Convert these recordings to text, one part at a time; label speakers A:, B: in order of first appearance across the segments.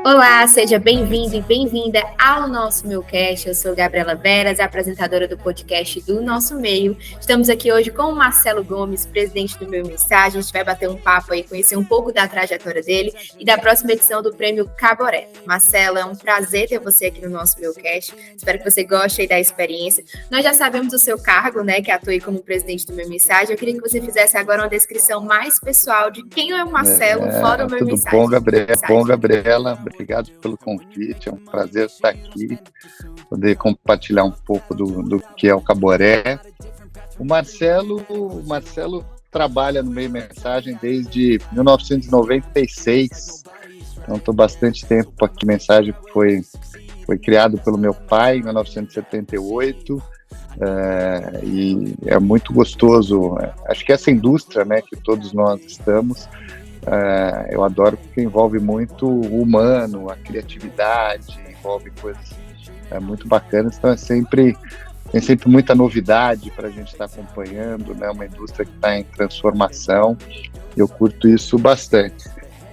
A: Olá, seja bem-vindo e bem-vinda ao nosso Meucast. Eu sou Gabriela Veras, apresentadora do podcast do Nosso Meio. Estamos aqui hoje com o Marcelo Gomes, presidente do Meu Mensagem. A gente vai bater um papo aí, conhecer um pouco da trajetória dele e da próxima edição do Prêmio Caboré. Marcelo, é um prazer ter você aqui no nosso Meucast. Espero que você goste aí da experiência. Nós já sabemos o seu cargo, né, que atua como presidente do Meu Mensagem. Eu queria que você fizesse agora uma descrição mais pessoal de quem é o Marcelo fora o Meu Mensagem.
B: Tudo bom, Gabriela? Obrigado pelo convite, é um prazer estar aqui, poder compartilhar um pouco do que é o Caboré. O Marcelo trabalha no Meio Mensagem desde 1996, então estou bastante tempo aqui. Mensagem foi criado pelo meu pai em 1978, e é muito gostoso. Acho que essa indústria, né, que todos nós estamos, eu adoro porque envolve muito o humano, a criatividade, envolve coisas muito bacanas, então tem sempre muita novidade para a gente estar acompanhando, né? Uma indústria que está em transformação, e eu curto isso bastante.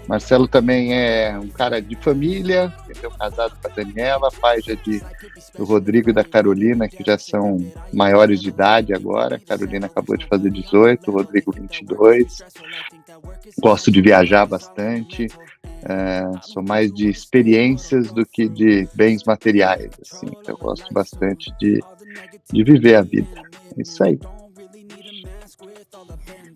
B: Marcelo também é um cara de família, entendeu? Casado com a Daniela, pai já do Rodrigo e da Carolina, que já são maiores de idade agora. A Carolina acabou de fazer 18, o Rodrigo 22. Gosto de viajar bastante, sou mais de experiências do que de bens materiais, assim. Eu gosto bastante de viver a vida. É isso aí.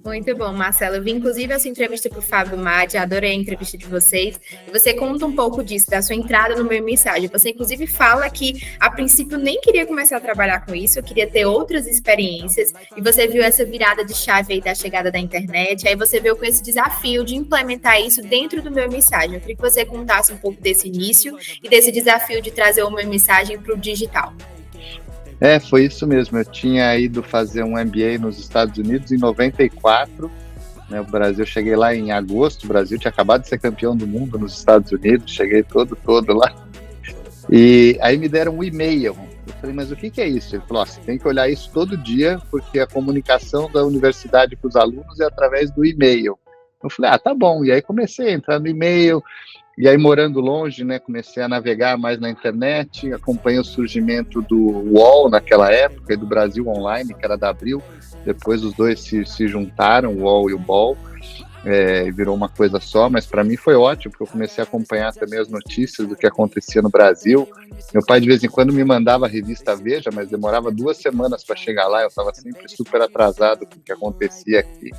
A: Muito bom, Marcelo. Eu vi, inclusive, essa entrevista para o Fábio Madi, adorei a entrevista de vocês. E você conta um pouco disso, da sua entrada no Meu Mensagem. Você, inclusive, fala que, a princípio, nem queria começar a trabalhar com isso, eu queria ter outras experiências. E você viu essa virada de chave aí da chegada da internet. Aí você veio com esse desafio de implementar isso dentro do Meu Mensagem. Eu queria que você contasse um pouco desse início e desse desafio de trazer o Meu Mensagem para o digital.
B: Foi isso mesmo. Eu tinha ido fazer um MBA nos Estados Unidos em 94, né? O Brasil, cheguei lá em agosto, o Brasil tinha acabado de ser campeão do mundo nos Estados Unidos, cheguei todo lá. E aí me deram um e-mail. Eu falei, mas o que é isso? Ele falou, você tem que olhar isso todo dia, porque a comunicação da universidade com os alunos é através do e-mail. Eu falei, tá bom. E aí comecei a entrar no e-mail. E aí, morando longe, né, comecei a navegar mais na internet, acompanhei o surgimento do UOL naquela época, e do Brasil Online, que era da Abril. Depois os dois se juntaram, o UOL e o BOL, virou uma coisa só, mas para mim foi ótimo, porque eu comecei a acompanhar também as notícias do que acontecia no Brasil. Meu pai de vez em quando me mandava a revista Veja, mas demorava 2 semanas para chegar lá, eu estava sempre super atrasado com o que acontecia aqui.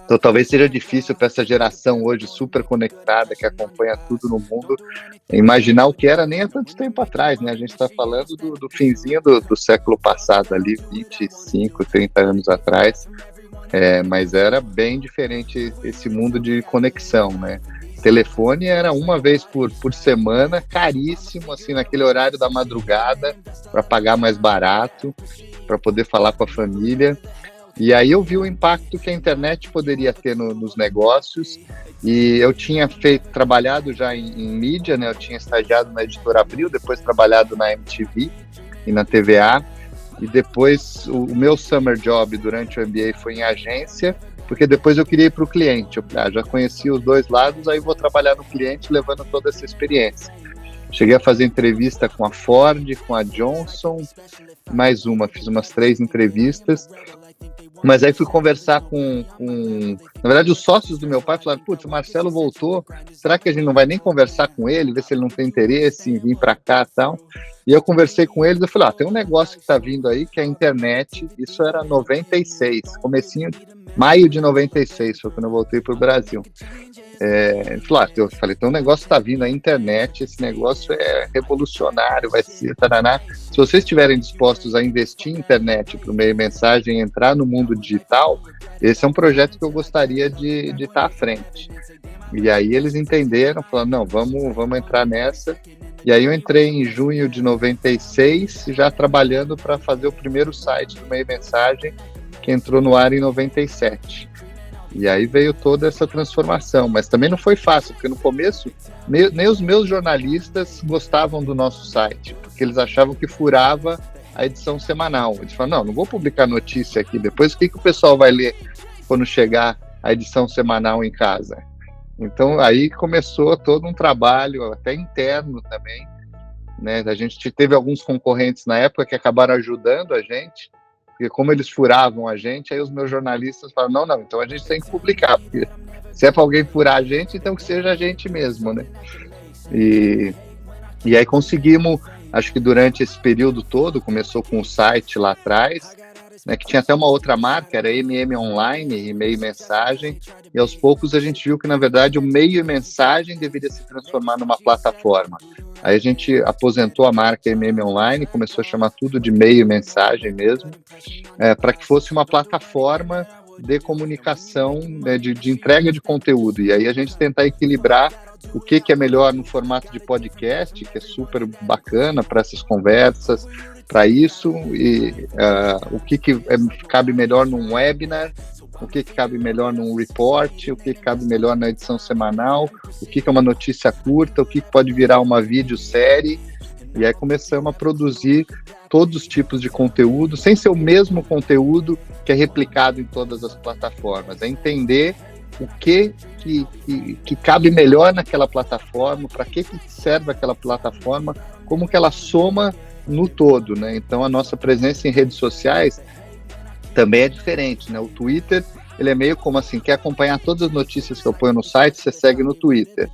B: Então talvez seja difícil para essa geração hoje super conectada, que acompanha tudo no mundo, imaginar o que era nem há tanto tempo atrás, né? A gente está falando do finzinho do século passado ali, 25, 30 anos atrás. Mas era bem diferente esse mundo de conexão, né? Telefone era uma vez por semana, caríssimo, assim, naquele horário da madrugada, para pagar mais barato, para poder falar com a família. E aí eu vi o impacto que a internet poderia ter nos negócios, e eu tinha trabalhado já em mídia, né? Eu tinha estagiado na Editora Abril, depois trabalhado na MTV e na TVA. E depois o meu summer job durante o MBA foi em agência, porque depois eu queria ir para o cliente. Eu já conhecia os dois lados, aí vou trabalhar no cliente levando toda essa experiência. Cheguei a fazer entrevista com a Ford, com a Johnson, fiz umas 3 entrevistas. Mas aí fui conversar com... Na verdade, os sócios do meu pai falaram, putz, o Marcelo voltou, será que a gente não vai nem conversar com ele, ver se ele não tem interesse em vir para cá e tal? E eu conversei com eles, eu falei, tem um negócio que está vindo aí, que é a internet. Isso era 96, comecinho, maio de 96, foi quando eu voltei para o Brasil. Eu falei, tem um negócio que está vindo, a internet, esse negócio é revolucionário, vai ser, taraná. Se vocês estiverem dispostos a investir em internet para o Meio Mensagem, entrar no mundo digital, esse é um projeto que eu gostaria de estar à frente. E aí eles entenderam, falaram, não, vamos entrar nessa. E aí eu entrei em junho de 96, já trabalhando para fazer o primeiro site do Meio Mensagem, que entrou no ar em 97. E aí veio toda essa transformação, mas também não foi fácil, porque no começo nem os meus jornalistas gostavam do nosso site, porque eles achavam que furava a edição semanal. Eles falaram, não vou publicar notícia aqui, depois o que o pessoal vai ler quando chegar a edição semanal em casa? Então, aí começou todo um trabalho, até interno também, né? A gente teve alguns concorrentes na época que acabaram ajudando a gente, porque como eles furavam a gente, aí os meus jornalistas falaram, não, então a gente tem que publicar, porque se é para alguém furar a gente, então que seja a gente mesmo, né? E aí conseguimos, acho que durante esse período todo, começou com o site lá atrás, né, que tinha até uma outra marca, era MM Online, e-mail e mensagem, e aos poucos a gente viu que, na verdade, o meio e mensagem deveria se transformar numa plataforma. Aí a gente aposentou a marca MM Online, começou a chamar tudo de meio e mensagem mesmo, para que fosse uma plataforma de comunicação, né, de entrega de conteúdo, e aí a gente tentar equilibrar o que é melhor no formato de podcast, que é super bacana para essas conversas, para isso, e o que cabe melhor num webinar, o que cabe melhor num report, o que cabe melhor na edição semanal, o que é uma notícia curta, o que pode virar uma videosérie, e aí começamos a produzir todos os tipos de conteúdo, sem ser o mesmo conteúdo que é replicado em todas as plataformas, é entender o que cabe melhor naquela plataforma, para que serve aquela plataforma, como que ela soma no todo, né? Então a nossa presença em redes sociais também é diferente, né? O Twitter, ele é meio como assim, quer acompanhar todas as notícias que eu ponho no site, você segue no Twitter,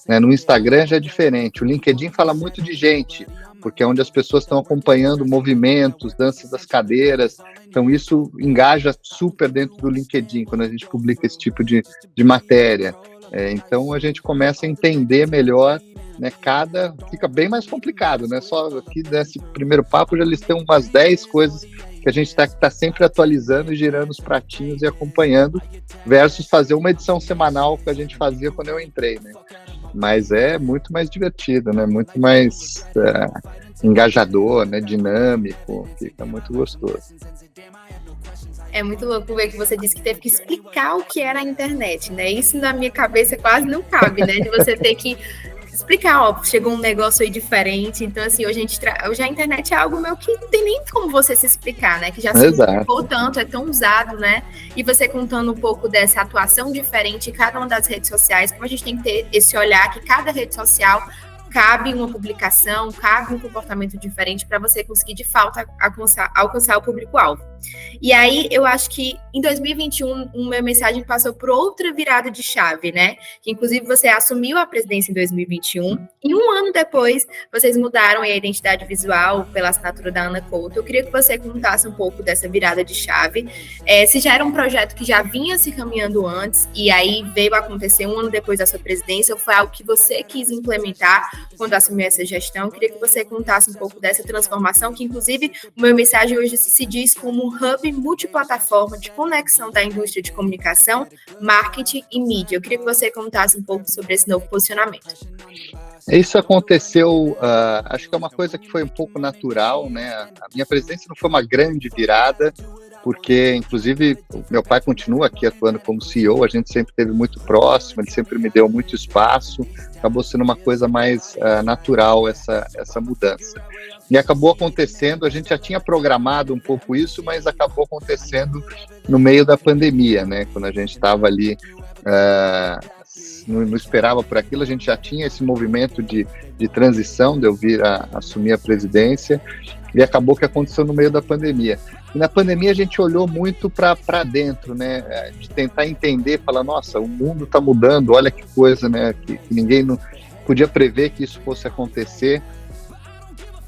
B: né? No Instagram já é diferente, o LinkedIn fala muito de gente, porque é onde as pessoas estão acompanhando movimentos, danças das cadeiras, então isso engaja super dentro do LinkedIn, quando a gente publica esse tipo de matéria. Então a gente começa a entender melhor, né, fica bem mais complicado, né? Só aqui nesse primeiro papo já listei umas 10 coisas que a gente tá sempre atualizando e girando os pratinhos e acompanhando, versus fazer uma edição semanal que a gente fazia quando eu entrei, né? Mas é muito mais divertido, né? Muito mais engajador, né? Dinâmico, fica muito gostoso.
A: É muito louco ver que você disse que teve que explicar o que era a internet, né? Isso na minha cabeça quase não cabe, né? De você ter que explicar, ó, chegou um negócio aí diferente, então assim, hoje a internet é algo meu que não tem nem como você se explicar, né, que já se explicou tanto, é tão usado, né, e você contando um pouco dessa atuação diferente em cada uma das redes sociais, como a gente tem que ter esse olhar que cada rede social cabe uma publicação, cabe um comportamento diferente para você conseguir, de fato, alcançar o público-alvo. E aí, eu acho que em 2021, uma mensagem passou por outra virada de chave, né? Que, inclusive, você assumiu a presidência em 2021 e um ano depois, vocês mudaram a identidade visual pela assinatura da Ana Couto. Eu queria que você contasse um pouco dessa virada de chave. Se já era um projeto que já vinha se caminhando antes e aí veio a acontecer um ano depois da sua presidência, ou foi algo que você quis implementar quando assumiu essa gestão? Eu queria que você contasse um pouco dessa transformação, que, inclusive, o meu mensagem hoje se diz como um hub multiplataforma de conexão da indústria de comunicação, marketing e mídia. Eu queria que você contasse um pouco sobre esse novo posicionamento.
B: Isso aconteceu, acho que é uma coisa que foi um pouco natural, né? A minha presidência não foi uma grande virada, porque, inclusive, meu pai continua aqui atuando como CEO, a gente sempre esteve muito próximo, ele sempre me deu muito espaço, acabou sendo uma coisa mais natural essa mudança. E acabou acontecendo, a gente já tinha programado um pouco isso, mas acabou acontecendo no meio da pandemia, né? Quando a gente estava ali, não esperava por aquilo, a gente já tinha esse movimento de transição, de eu vir a assumir a presidência, e acabou que aconteceu no meio da pandemia. E na pandemia a gente olhou muito para dentro, né? De tentar entender, falar, nossa, o mundo está mudando, olha que coisa, né? Que ninguém não podia prever que isso fosse acontecer.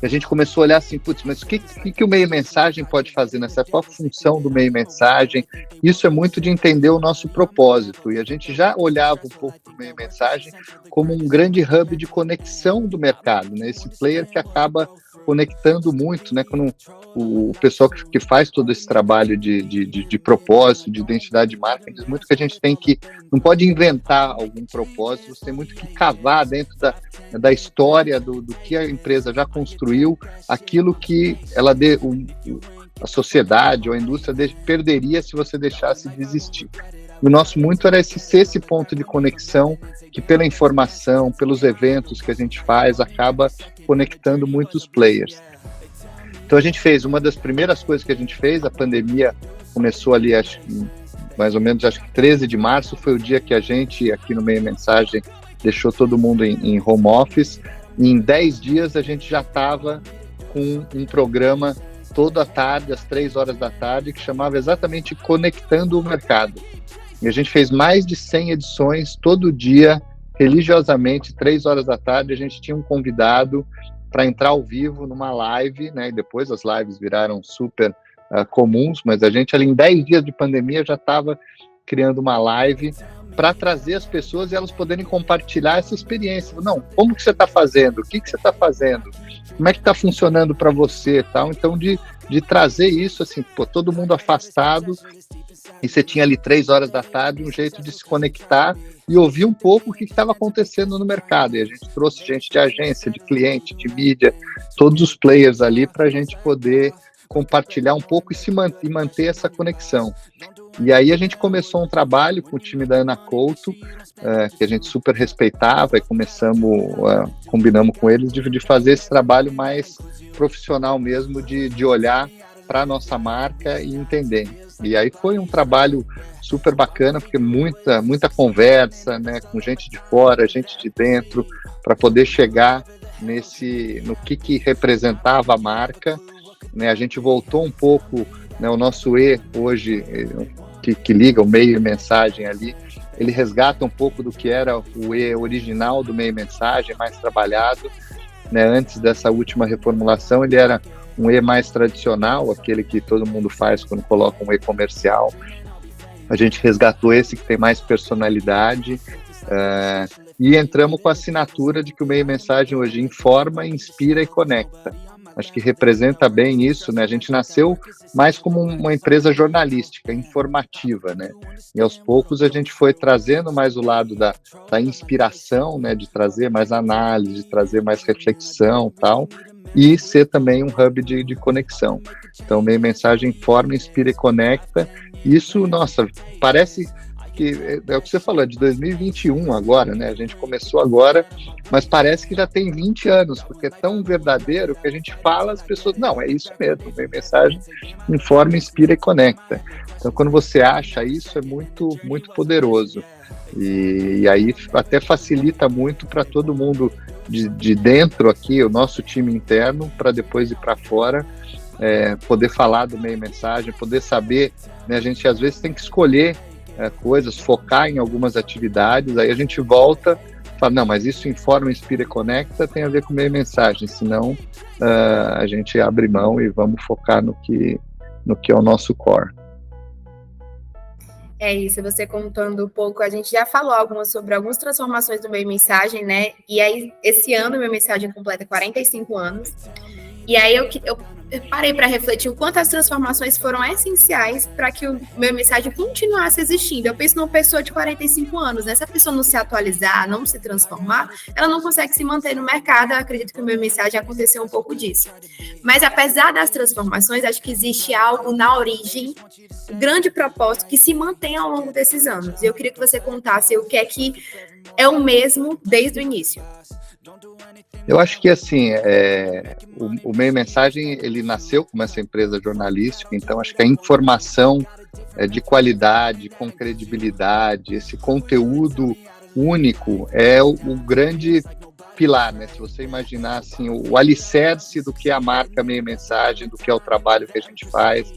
B: E a gente começou a olhar assim, putz, mas o que o meio-mensagem pode fazer nessa? Qual a função do meio-mensagem? Isso é muito de entender o nosso propósito. E a gente já olhava um pouco o meio-mensagem como um grande hub de conexão do mercado, né? Esse player que acaba conectando muito, né? Quando o pessoal que faz todo esse trabalho de propósito, de identidade de marca, diz muito que a gente tem que, não pode inventar algum propósito, você tem muito que cavar dentro da história do que a empresa já construiu, aquilo que ela a sociedade ou a indústria perderia se você deixasse de existir. O nosso muito era ser esse ponto de conexão que, pela informação, pelos eventos que a gente faz, acaba conectando muitos players. Então a gente fez, uma das primeiras coisas que a gente fez, a pandemia começou ali, acho que mais ou menos, acho que 13 de março foi o dia que a gente, aqui no Meio Mensagem, deixou todo mundo em home office, e em 10 dias a gente já estava com um programa toda a tarde, às 3 horas da tarde, que chamava exatamente Conectando o Mercado. E a gente fez mais de 100 edições, todo dia, religiosamente, 3 horas da tarde, a gente tinha um convidado para entrar ao vivo numa live, né? E depois as lives viraram super comuns, mas a gente ali em 10 dias de pandemia já estava criando uma live para trazer as pessoas e elas poderem compartilhar essa experiência. Não, como que você está fazendo? O que você está fazendo? Como é que está funcionando para você? Tal? Então, de trazer isso, assim, todo mundo afastado, e você tinha ali 3 horas da tarde, um jeito de se conectar e ouvir um pouco o que estava acontecendo no mercado. E a gente trouxe gente de agência, de cliente, de mídia, todos os players ali para a gente poder compartilhar um pouco e manter essa conexão. E aí a gente começou um trabalho com o time da Ana Couto, que a gente super respeitava, e combinamos com eles de fazer esse trabalho mais profissional mesmo, de olhar para a nossa marca e entender. E aí foi um trabalho super bacana, porque muita conversa, né, com gente de fora, gente de dentro, para poder chegar no que representava a marca, né? A gente voltou um pouco, né, o nosso E hoje, que liga o Meio Mensagem ali, ele resgata um pouco do que era o E original do Meio Mensagem, mais trabalhado, né? Antes dessa última reformulação, ele era um E mais tradicional, aquele que todo mundo faz quando coloca um E comercial. A gente resgatou esse que tem mais personalidade, e entramos com a assinatura de que o Meio Mensagem hoje informa, inspira e conecta. Acho que representa bem isso, né? A gente nasceu mais como uma empresa jornalística, informativa, né? E aos poucos a gente foi trazendo mais o lado da inspiração, né? De trazer mais análise, de trazer mais reflexão, tal, e ser também um hub de conexão. Então, Meio Mensagem informa, inspira e conecta. Isso, nossa, parece que é o que você falou, é de 2021 agora, né? A gente começou agora, mas parece que já tem 20 anos, porque é tão verdadeiro que a gente fala, as pessoas, não, é isso mesmo, Meio Mensagem informa, inspira e conecta. Então, quando você acha isso, é muito, muito poderoso. E aí até facilita muito para todo mundo de dentro aqui, o nosso time interno, para depois ir para fora, poder falar do Meio Mensagem, poder saber, né? A gente às vezes tem que escolher coisas, focar em algumas atividades, aí a gente volta, fala, não, mas isso informa, inspira e conecta, tem a ver com Meio Mensagem, senão a gente abre mão e vamos focar no que é o nosso core.
A: É isso, você contando um pouco, a gente já falou sobre algumas transformações do Meio Mensagem, né? E aí, esse ano, o Meio Mensagem completa 45 anos. E aí, eu parei para refletir o quanto as transformações foram essenciais para que o Meio Mensagem continuasse existindo. Eu penso numa pessoa de 45 anos, né? Se a pessoa não se atualizar, não se transformar, ela não consegue se manter no mercado. Eu acredito que o Meio Mensagem aconteceu um pouco disso. Mas, apesar das transformações, acho que existe algo na origem, um grande propósito que se mantém ao longo desses anos. Eu queria que você contasse o que é o mesmo desde o início.
B: Eu acho que, assim, o Meio Mensagem, ele nasceu como essa empresa jornalística, então acho que a informação de qualidade, com credibilidade, esse conteúdo único é o grande pilar, né? Se você imaginar, assim, o alicerce do que é a marca Meio Mensagem, do que é o trabalho que a gente faz.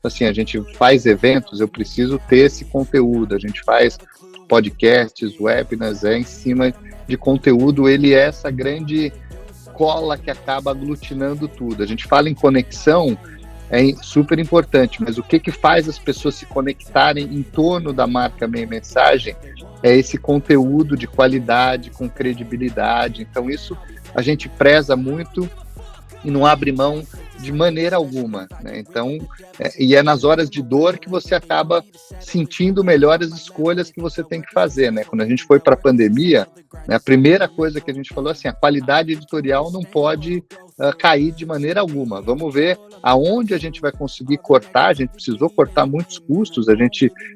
B: Assim, a gente faz eventos, eu preciso ter esse conteúdo, a gente faz podcasts, webinars, em cima de conteúdo, ele é essa grande cola que acaba aglutinando tudo. A gente fala em conexão, é super importante, mas o que faz as pessoas se conectarem em torno da marca Meio Mensagem é esse conteúdo de qualidade, com credibilidade. Então isso a gente preza muito e não abre mão de maneira alguma, né? Então, e é nas horas de dor que você acaba sentindo melhor as escolhas que você tem que fazer, né? Quando a gente foi para a pandemia, né, a primeira coisa que a gente falou assim, a qualidade editorial não pode cair de maneira alguma. Vamos ver aonde a gente vai conseguir cortar. A gente precisou cortar muitos custos.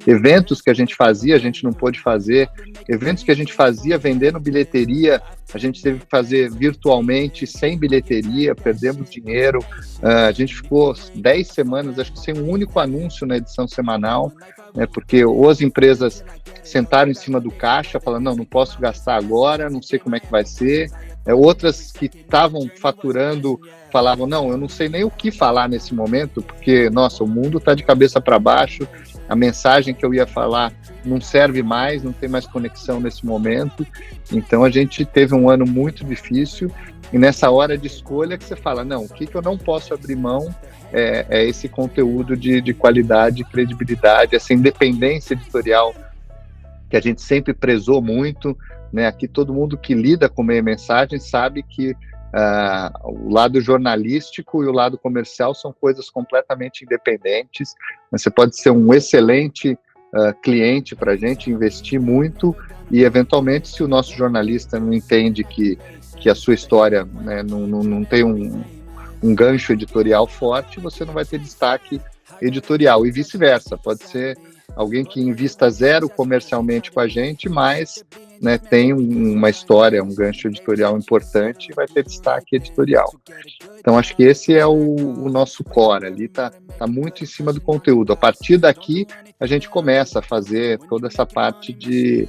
B: Eventos que a gente fazia, a gente não pôde fazer. Eventos que a gente fazia vendendo bilheteria, a gente teve que fazer virtualmente, sem bilheteria, perdemos dinheiro. A gente ficou 10 semanas, acho que sem um único anúncio na edição semanal. né, porque ou as empresas sentaram em cima do caixa, falando, não posso gastar agora, não sei como é que vai ser. Outras que estavam faturando falavam, não, eu não sei nem o que falar nesse momento, porque, nossa, o mundo está de cabeça para baixo, a mensagem que eu ia falar não serve mais, não tem mais conexão nesse momento. Então a gente teve um ano muito difícil, e nessa hora de escolha que você fala, não, o que eu não posso abrir mão é esse conteúdo de qualidade, credibilidade, essa independência editorial que a gente sempre prezou muito, né? Aqui todo mundo que lida com meia mensagem sabe que o lado jornalístico e o lado comercial são coisas completamente independentes. Você pode ser um excelente cliente para a gente, investir muito, e eventualmente, se o nosso jornalista não entende que a sua história, né, não tem um gancho editorial forte, você não vai ter destaque editorial, e vice-versa. Pode ser alguém que invista zero comercialmente com a gente, mas, né, tem uma história, um gancho editorial importante, e vai ter destaque editorial. Então, acho que esse é o nosso core ali, tá muito em cima do conteúdo. A partir daqui, a gente começa a fazer toda essa parte de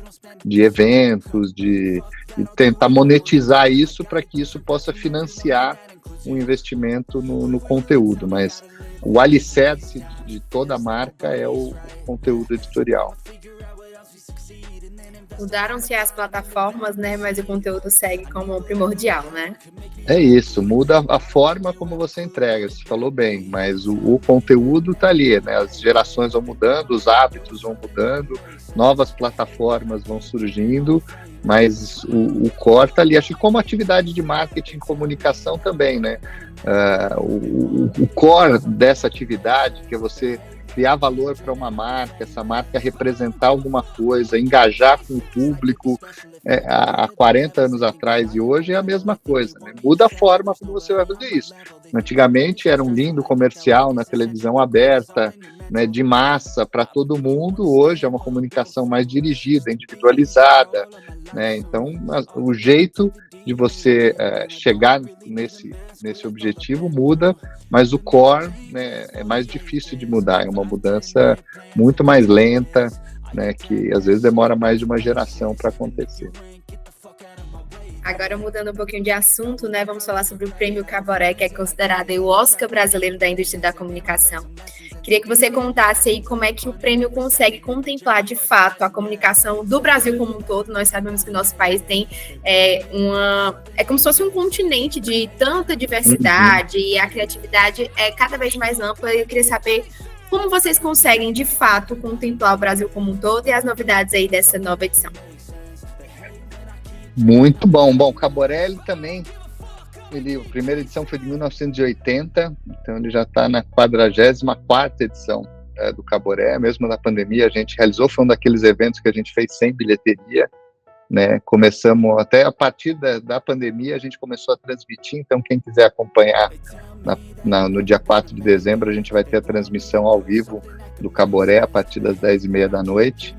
B: eventos, de tentar monetizar isso para que isso possa financiar um investimento no conteúdo, mas o alicerce de toda a marca é o conteúdo editorial.
A: Mudaram-se as plataformas, né? Mas o conteúdo segue como primordial, né?
B: É isso, muda a forma como você entrega, você falou bem, mas o conteúdo está ali, né? As gerações vão mudando, os hábitos vão mudando, novas plataformas vão surgindo, mas o core está ali. Acho que como atividade de marketing e comunicação também, né? O core dessa atividade, que é você criar valor para uma marca, essa marca representar alguma coisa, engajar com o público, há 40 anos atrás e hoje é a mesma coisa, né? Muda a forma como você vai fazer isso. Antigamente era um lindo comercial na televisão aberta, né, de massa para todo mundo. Hoje é uma comunicação mais dirigida, individualizada, né? Então o jeito de você chegar nesse objetivo muda, mas o core, né, é mais difícil de mudar, é uma mudança muito mais lenta, né, que às vezes demora mais de uma geração para acontecer.
A: Agora, mudando um pouquinho de assunto, né, vamos falar sobre o Prêmio Caboré, que é considerado o Oscar brasileiro da indústria da comunicação. Queria que você contasse aí como é que o prêmio consegue contemplar, de fato, a comunicação do Brasil como um todo. Nós sabemos que o nosso país tem é como se fosse um continente de tanta diversidade, e a criatividade é cada vez mais ampla. Eu queria saber como vocês conseguem, de fato, contemplar o Brasil como um todo e as novidades aí dessa nova edição.
B: Muito bom. Bom, o Caboré ele também, a primeira edição foi de 1980, então ele já está na 44ª edição do Caboré. Mesmo na pandemia a gente realizou, foi um daqueles eventos que a gente fez sem bilheteria, né? Começamos, até a partir da pandemia a gente começou a transmitir, então quem quiser acompanhar no dia 4 de dezembro a gente vai ter a transmissão ao vivo do Caboré a partir das 10h30 da noite.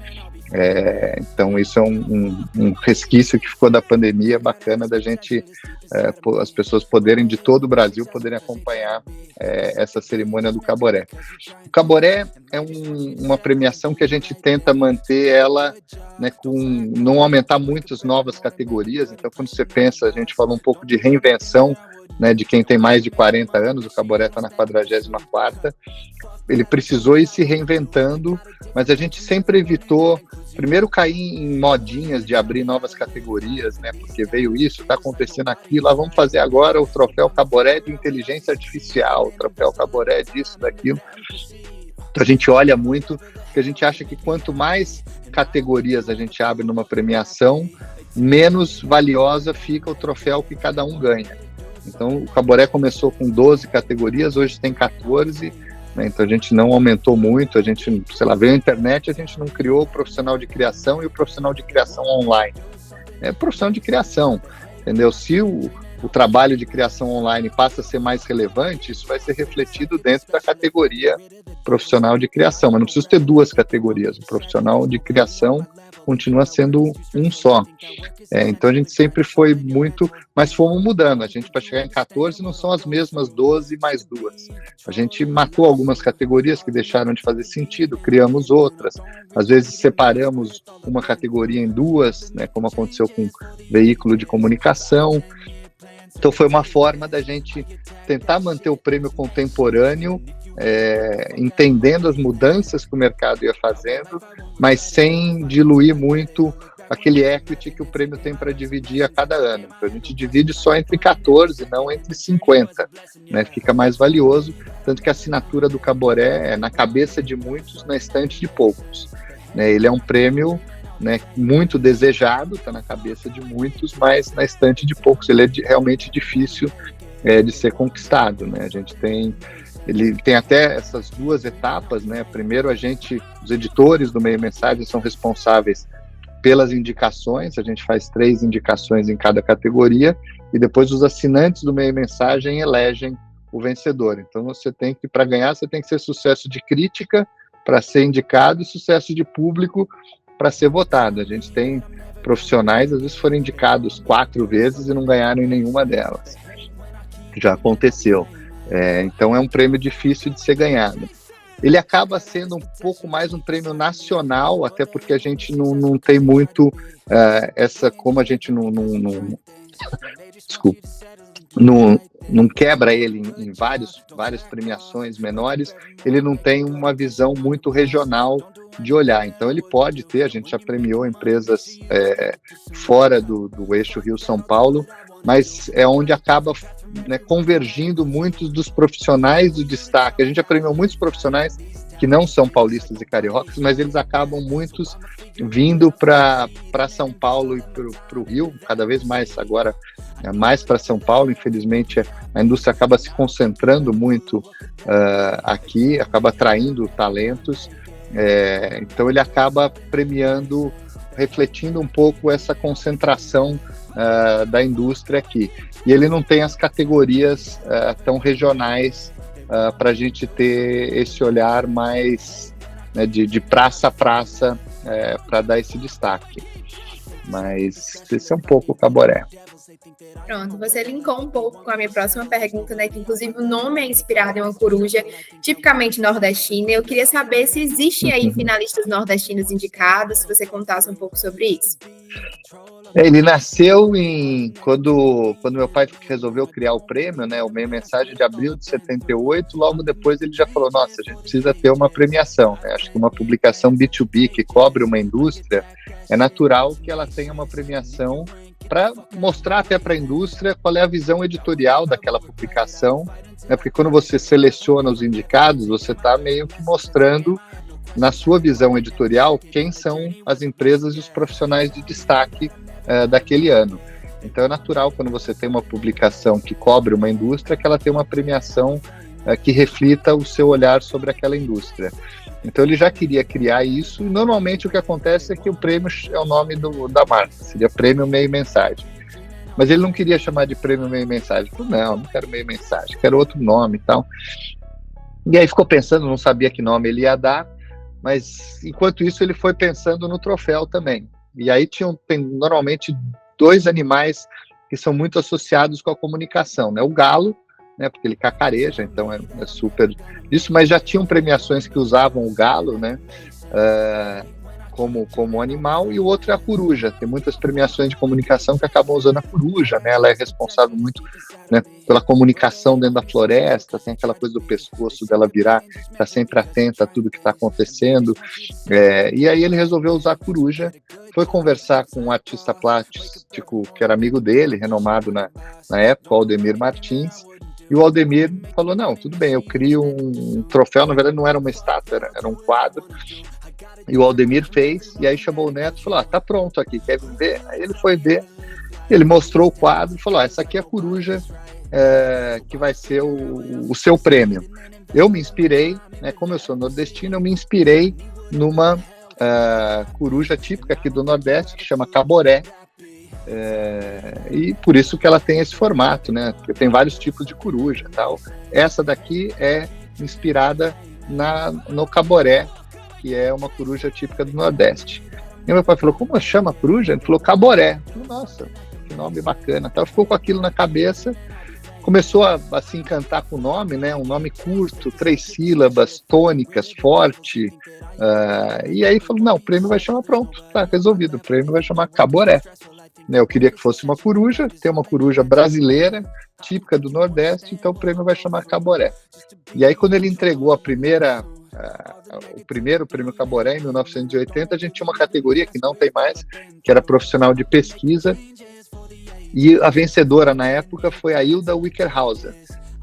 B: Então isso é um resquício que ficou da pandemia, bacana da gente, as pessoas poderem, de todo o Brasil, poderem acompanhar essa cerimônia do Caboré. O Caboré é uma premiação que a gente tenta manter ela, né, não aumentar muitas novas categorias. Então quando você pensa, a gente falou um pouco de reinvenção, né, de quem tem mais de 40 anos, o Caboré está na 44ª, ele precisou ir se reinventando, mas a gente sempre evitou, primeiro, cair em modinhas de abrir novas categorias, né, porque veio isso, está acontecendo aquilo, vamos fazer agora o troféu Caboré de inteligência artificial, o troféu Caboré disso, daquilo. Então a gente olha muito, porque a gente acha que quanto mais categorias a gente abre numa premiação, menos valiosa fica o troféu que cada um ganha. Então o Caboré começou com 12 categorias, hoje tem 14, né? Então a gente não aumentou muito, a gente, veio a internet, a gente não criou o profissional de criação e o profissional de criação online. É profissão de criação, entendeu? Se o o trabalho de criação online passa a ser mais relevante, isso vai ser refletido dentro da categoria profissional de criação, mas não precisa ter duas categorias, o profissional de criação continua sendo um só. Então a gente sempre foi muito, mas fomos mudando, a gente para chegar em 14 não são as mesmas 12 mais duas, a gente matou algumas categorias que deixaram de fazer sentido, criamos outras, às vezes separamos uma categoria em duas, né, como aconteceu com veículo de comunicação. Então foi uma forma da gente tentar manter o prêmio contemporâneo, entendendo as mudanças que o mercado ia fazendo, mas sem diluir muito aquele equity que o prêmio tem para dividir a cada ano. Então a gente divide só entre 14, não entre 50, né? Fica mais valioso, tanto que a assinatura do Caboré é na cabeça de muitos, na estante de poucos, né? Ele é um prêmio, né, muito desejado, está na cabeça de muitos, mas na estante de poucos. Ele é realmente difícil de ser conquistado, né? Ele tem até essas duas etapas, né? Primeiro os editores do Meio Mensagem são responsáveis pelas indicações, a gente faz 3 indicações em cada categoria, e depois os assinantes do Meio Mensagem elegem o vencedor. Então para ganhar, você tem que ser sucesso de crítica para ser indicado e sucesso de público para ser votado. A gente tem profissionais, às vezes foram indicados 4 vezes e não ganharam em nenhuma delas. Já aconteceu. Então é um prêmio difícil de ser ganhado. Ele acaba sendo um pouco mais um prêmio nacional, até porque a gente não tem muito como a gente desculpa, não quebra ele em várias premiações menores, ele não tem uma visão muito regional de olhar. Então ele pode ter, a gente já premiou empresas fora do eixo Rio-São Paulo, mas é onde acaba, né, convergindo muitos dos profissionais de destaque. A gente já premiou muitos profissionais que não são paulistas e cariocas, mas eles acabam muitos vindo para São Paulo e para o Rio, cada vez mais agora, mais para São Paulo. Infelizmente a indústria acaba se concentrando muito aqui, acaba atraindo talentos, então ele acaba premiando, refletindo um pouco essa concentração da indústria aqui. E ele não tem as categorias tão regionais para a gente ter esse olhar mais, né, de praça a praça, para dar esse destaque. Mas esse é um pouco o Caboré.
A: Pronto, você linkou um pouco com a minha próxima pergunta, né? Que inclusive o nome é inspirado em uma coruja tipicamente nordestina. Eu queria saber se existem aí finalistas nordestinos indicados, se você contasse um pouco sobre isso.
B: Ele nasceu quando meu pai resolveu criar o prêmio, né, o Meio Mensagem, de abril de 78, logo depois ele já falou, nossa, a gente precisa ter uma premiação, né? Acho que uma publicação B2B que cobre uma indústria, é natural que ela tenha uma premiação para mostrar até para a indústria qual é a visão editorial daquela publicação, né? Porque quando você seleciona os indicados, você está meio que mostrando, na sua visão editorial, quem são as empresas e os profissionais de destaque daquele ano. Então é natural, quando você tem uma publicação que cobre uma indústria, que ela tenha uma premiação que reflita o seu olhar sobre aquela indústria. Então ele já queria criar isso, e normalmente o que acontece é que o prêmio é o nome da marca, seria Prêmio Meio Mensagem. Mas ele não queria chamar de Prêmio Meio Mensagem. Ele falou, não quero Meio Mensagem, quero outro nome e tal. E aí ficou pensando, não sabia que nome ele ia dar, mas enquanto isso ele foi pensando no troféu também. E aí tem normalmente 2 animais que são muito associados com a comunicação, né? O galo, né, porque ele cacareja, então é super isso, mas já tinham premiações que usavam o galo, né, como animal, e o outro é a coruja. Tem muitas premiações de comunicação que acabam usando a coruja, né? Ela é responsável muito, né, pela comunicação dentro da floresta, tem aquela coisa do pescoço dela virar, tá sempre atenta a tudo que está acontecendo, e aí ele resolveu usar a coruja, foi conversar com um artista plástico que era amigo dele, renomado na época, o Aldemir Martins, e o Aldemir falou, não, tudo bem, eu crio um troféu, na verdade não era uma estátua, era um quadro. E o Aldemir fez, e aí chamou o Neto e falou, tá pronto aqui, quer ver? Aí ele foi ver, ele mostrou o quadro e falou, essa aqui é a coruja que vai ser o seu prêmio. Eu me inspirei, né, como eu sou nordestino, eu me inspirei numa coruja típica aqui do Nordeste, que chama Caboré, E por isso que ela tem esse formato, né? Porque tem vários tipos de coruja, tal. Essa daqui é inspirada no caboré, que é uma coruja típica do Nordeste. E meu pai falou, como chama a coruja? Ele falou, caboré. Eu falei, nossa, que nome bacana. Então ficou com aquilo na cabeça, começou a se encantar com o nome, né? Um nome curto, 3 sílabas, tônicas, forte. E aí falou, não, o prêmio vai chamar, pronto, tá resolvido, o prêmio vai chamar caboré. Eu queria que fosse uma coruja, tem uma coruja brasileira, típica do Nordeste, então o prêmio vai chamar caboré. E aí quando ele entregou o primeiro prêmio Caboré em 1980, a gente tinha uma categoria que não tem mais, que era profissional de pesquisa, e a vencedora na época foi a Hilda Wickerhauser.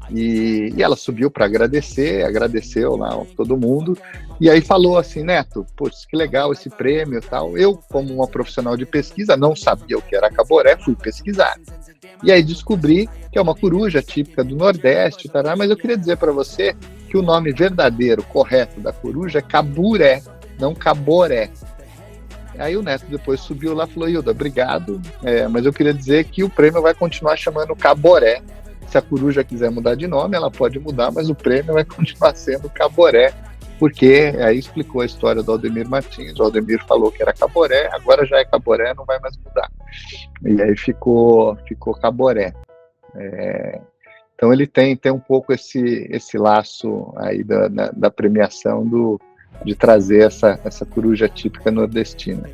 B: E ela subiu para agradeceu lá todo mundo, e aí falou assim, Neto, putz, que legal esse prêmio e tal. Eu, como uma profissional de pesquisa, não sabia o que era caboré, fui pesquisar. E aí descobri que é uma coruja típica do Nordeste, mas eu queria dizer para você que o nome verdadeiro, correto da coruja é caburé, não caboré. Aí o Neto depois subiu lá e falou, Hilda, obrigado, mas eu queria dizer que o prêmio vai continuar chamando caboré. Se a coruja quiser mudar de nome, ela pode mudar, mas o prêmio vai continuar sendo caboré, porque aí explicou a história do Aldemir Martins. O Aldemir falou que era caboré, agora já é caboré, não vai mais mudar. E aí ficou caboré. Então ele tem um pouco esse laço aí da premiação de trazer essa coruja típica nordestina.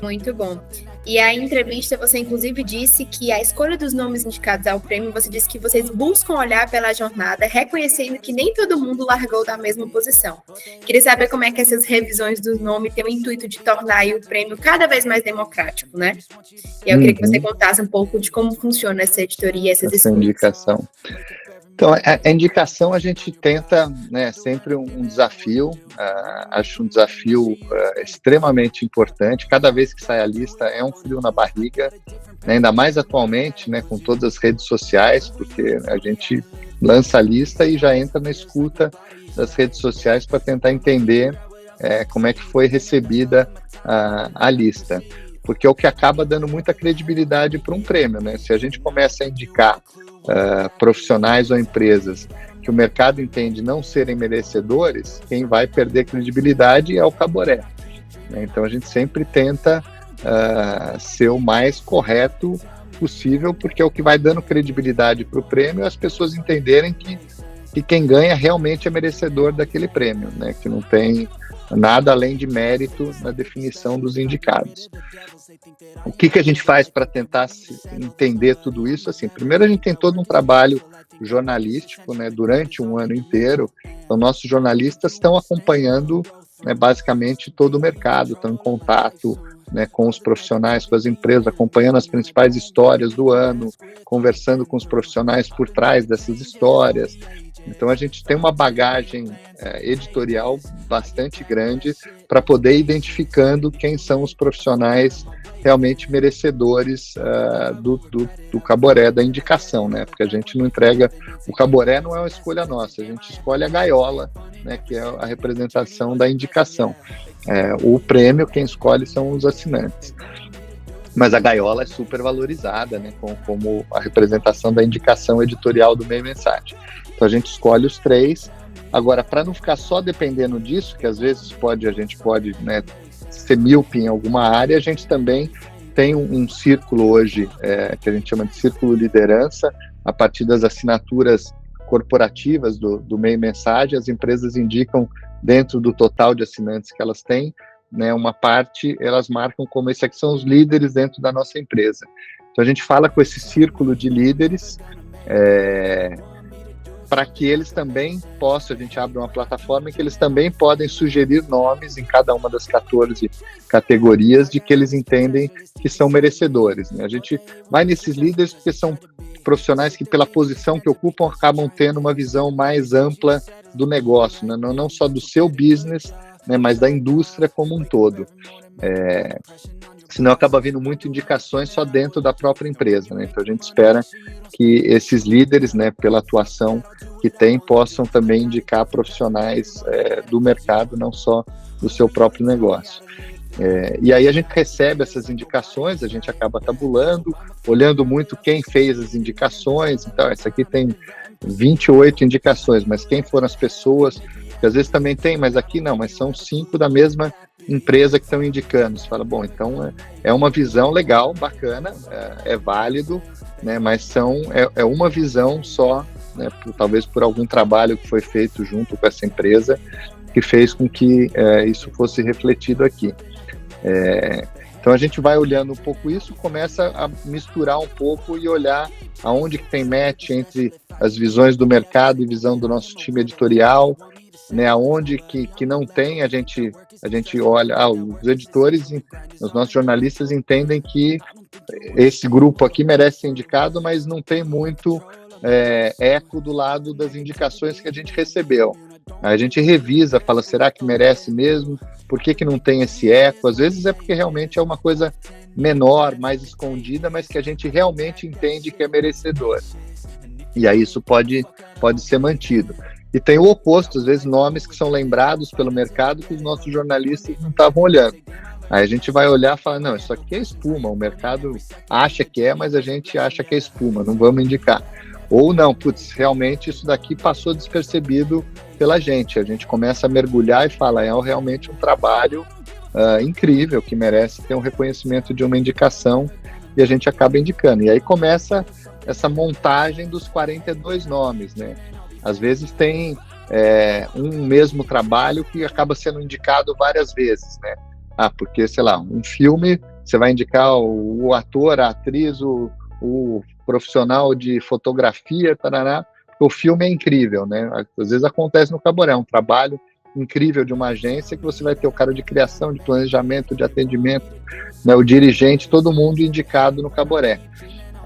A: Muito bom. E a entrevista, você inclusive disse que a escolha dos nomes indicados ao prêmio, você disse que vocês buscam olhar pela jornada, reconhecendo que nem todo mundo largou da mesma posição. Queria saber como é que essas revisões do nome têm o intuito de tornar aí o prêmio cada vez mais democrático, né? E eu queria que você contasse um pouco de como funciona essa editoria, essa
B: indicação. Então, a indicação a gente tenta, né, sempre um desafio, acho um desafio extremamente importante. Cada vez que sai a lista é um frio na barriga, né, ainda mais atualmente, né, com todas as redes sociais, porque a gente lança a lista e já entra na escuta das redes sociais para tentar entender como é que foi recebida a lista. Porque é o que acaba dando muita credibilidade para um prêmio, né? Se a gente começa a indicar profissionais ou empresas que o mercado entende não serem merecedores, quem vai perder credibilidade é o caboré, né? Então a gente sempre tenta ser o mais correto possível, porque é o que vai dando credibilidade para o prêmio, as pessoas entenderem que quem ganha realmente é merecedor daquele prêmio, né? Que não tem nada além de mérito na definição dos indicados. O que a gente faz para tentar entender tudo isso? Assim, primeiro a gente tem todo um trabalho jornalístico, né, durante um ano inteiro. Então, nossos jornalistas estão acompanhando, né, basicamente todo o mercado, estão em contato, né, com os profissionais, com as empresas, acompanhando as principais histórias do ano, conversando com os profissionais por trás dessas histórias. Então a gente tem uma bagagem editorial bastante grande para poder ir identificando quem são os profissionais realmente merecedores do caboré, da indicação, né? Porque a gente não entrega, o caboré não é uma escolha nossa, a gente escolhe a gaiola, né, que é a representação da indicação. O prêmio, quem escolhe são os assinantes. Mas a gaiola é super valorizada, né, como a representação da indicação editorial do Meio Mensagem. Então a gente escolhe os 3. Agora, para não ficar só dependendo disso, que às vezes a gente pode, né, ser míope em alguma área, a gente também tem um círculo hoje, que a gente chama de círculo liderança, a partir das assinaturas corporativas do Meio Mensagem. As empresas indicam, dentro do total de assinantes que elas têm, né, uma parte elas marcam como esses aqui são os líderes dentro da nossa empresa. Então a gente fala com esse círculo de líderes para que eles também possam, a gente abre uma plataforma em que eles também podem sugerir nomes em cada uma das 14 categorias de que eles entendem que são merecedores, né? A gente vai nesses líderes porque são profissionais que, pela posição que ocupam, acabam tendo uma visão mais ampla do negócio, né? Não só do seu business, né, mas da indústria como um todo. Senão acaba vindo muito indicações só dentro da própria empresa, né? Então a gente espera que esses líderes, né, pela atuação que tem, possam também indicar profissionais do mercado, não só do seu próprio negócio. E aí a gente recebe essas indicações, a gente acaba tabulando, olhando muito quem fez as indicações. Então, essa aqui tem 28 indicações, mas quem foram as pessoas, que às vezes também tem, mas aqui não, mas são 5 da mesma empresa que estão indicando. Você fala, bom, então é uma visão legal, bacana, é válido, né, mas é uma visão só, né, talvez por algum trabalho que foi feito junto com essa empresa, que fez com que isso fosse refletido aqui. Então a gente vai olhando um pouco isso, começa a misturar um pouco e olhar aonde que tem match entre as visões do mercado e visão do nosso time editorial, né, aonde que não tem, a gente olha, os editores, os nossos jornalistas entendem que esse grupo aqui merece ser indicado, mas não tem muito eco do lado das indicações que a gente recebeu. A gente revisa, fala, será que merece mesmo? Por que não tem esse eco? Às vezes é porque realmente é uma coisa menor, mais escondida, mas que a gente realmente entende que é merecedor. E aí isso pode ser mantido. E tem o oposto, às vezes nomes que são lembrados pelo mercado que os nossos jornalistas não estavam olhando. Aí a gente vai olhar e falar, não, isso aqui é espuma, o mercado acha que é, mas a gente acha que é espuma, não vamos indicar. Ou não, putz, realmente isso daqui passou despercebido pela gente. A gente começa a mergulhar e fala, é realmente um trabalho incrível, que merece ter um reconhecimento de uma indicação, e a gente acaba indicando. E aí começa essa montagem dos 42 nomes, né? Às vezes tem um mesmo trabalho que acaba sendo indicado várias vezes, né? Porque, sei lá, um filme, você vai indicar o ator, a atriz, o profissional de fotografia, tarará, o filme é incrível, né? Às vezes acontece no Caboré, é um trabalho incrível de uma agência que você vai ter o cara de criação, de planejamento, de atendimento, né, o dirigente, todo mundo indicado no Caboré.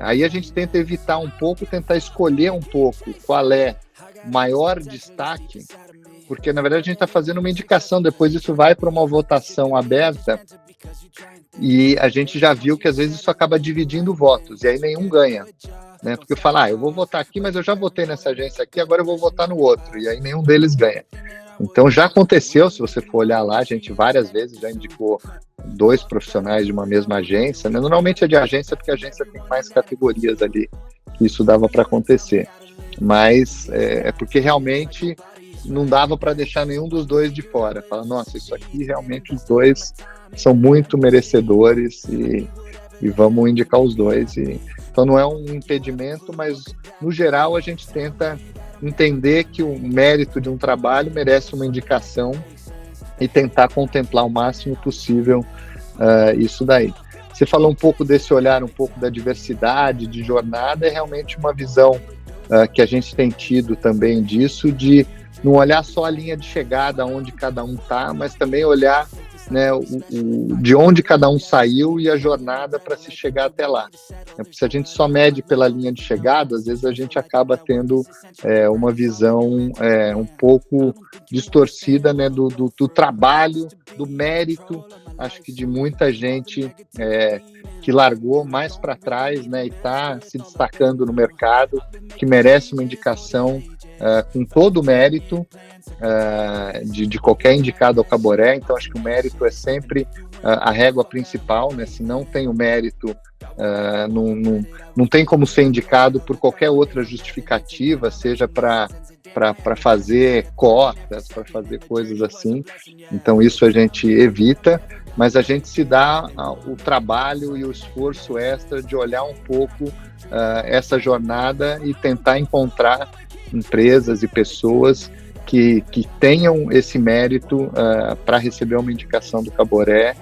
B: Aí a gente tenta evitar um pouco, tentar escolher um pouco qual é o maior destaque, porque na verdade a gente está fazendo uma indicação, depois isso vai para uma votação aberta, e a gente já viu que às vezes isso acaba dividindo votos, e aí nenhum ganha, né? Porque eu falo, eu vou votar aqui, mas eu já votei nessa agência aqui, agora eu vou votar no outro, e aí nenhum deles ganha. Então já aconteceu, se você for olhar lá, a gente várias vezes já indicou 2 profissionais de uma mesma agência, né? Normalmente é de agência, porque a agência tem mais categorias ali, que isso dava para acontecer, mas é porque realmente não dava para deixar nenhum dos 2 de fora. Fala, nossa, isso aqui realmente os 2 são muito merecedores e vamos indicar os 2. Então não é um impedimento, mas no geral a gente tenta entender que o mérito de um trabalho merece uma indicação e tentar contemplar o máximo possível isso daí. Você falou um pouco desse olhar, um pouco da diversidade, de jornada, é realmente uma visão que a gente tem tido também disso, de não olhar só a linha de chegada, onde cada um está, mas também olhar, né, de onde cada um saiu e a jornada para se chegar até lá. Se a gente só mede pela linha de chegada, às vezes a gente acaba tendo uma visão um pouco distorcida, né, do trabalho, do mérito, acho que de muita gente que largou mais para trás, né, e está se destacando no mercado, que merece uma indicação com todo o mérito de qualquer indicado ao Caboré. Então acho que o mérito é sempre a régua principal, né? Se não tem o mérito, não tem como ser indicado por qualquer outra justificativa, seja para fazer cotas, para fazer coisas assim. Então isso a gente evita, mas a gente se dá o trabalho e o esforço extra de olhar um pouco essa jornada e tentar encontrar empresas e pessoas que tenham esse mérito para receber uma indicação do Caboré,